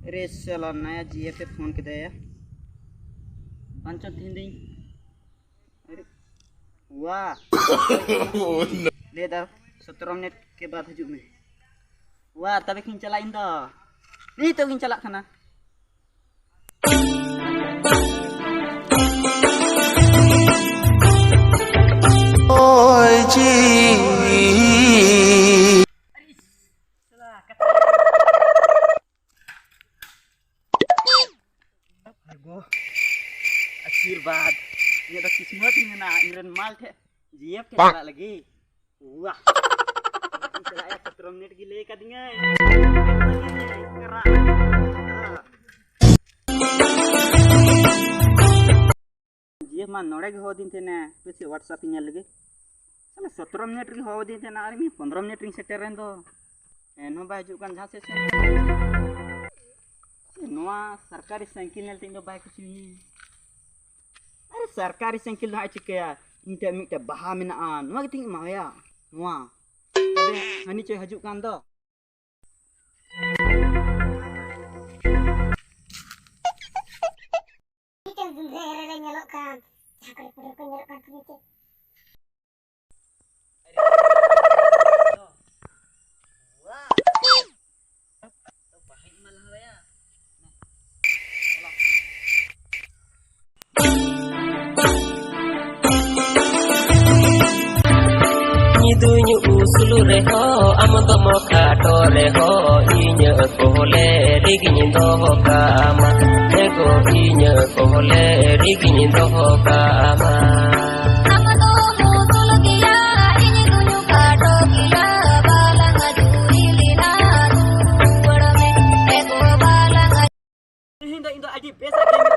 अरे साला नया जीएफ पे फोन के दया पंचो तीन दिन अरे वाह ले दा 17 मिनट के बाद हजू में वाह तबे किन चला इन दो नी तो किन चला खाना ओए जी आशीर्वाद ये तो किस्मत में ना इरन माल थे जीएफ के चला लगी वाह चला 17 मिनट की ले का दिंगे जीएफ मा नोड़े के हो दिन थे ना पे व्हाट्सएप इन लगे साला 17 मिनट की हो दिन थे ना अरे 15 मिनट रिंग सेटर रेन दो एनो बाय जो कान जहां से नोआ सरकारी साइकिल नेल तिंग दो बाय कुछ अरे सरकारी साइकिल दा चिकया इंटे मिटे बाहा मेना नोआ गितिंग माया नोआ तबे हनी चोय हजू कान दो इते गुंदरे रे nyelok kan jakar pura ko nyelok kan kite Dunyu usulu reho amdo moka reho inya kohole riginyi doho kama ego inya kohole riginyi doho kama amdo usulu dia ini dunyu kato dia balanga juri lina duwadame ego balanga indo aji pesa game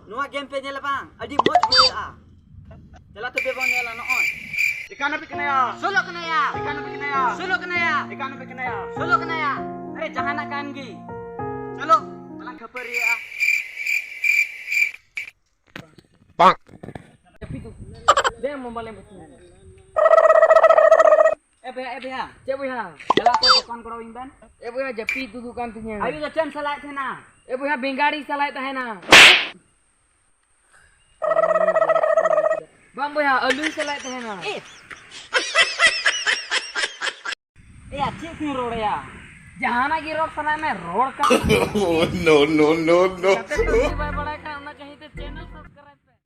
noa game pe nyala bang aji moj buya jala to be bang nyala no on ikan apa kena ya? Solo kena ya? Ikan apa kena ya? Solo kena ya? Ikan apa kena ya? Solo kena ya? Ayo jangan akan gi. Solo, malang kabar ya. Bang. Tapi tu, dia mau balik betul. Beha, cek beha. Jalan tu dukan kau imban. beha japi tu dukan tu nya. Ayo jam salat na. Beha bengari salai tah na. Bang beha alu salai tah na. Ya cik ni roda ya. Jahana ki road sana में road का no no no no कते तो बड़ा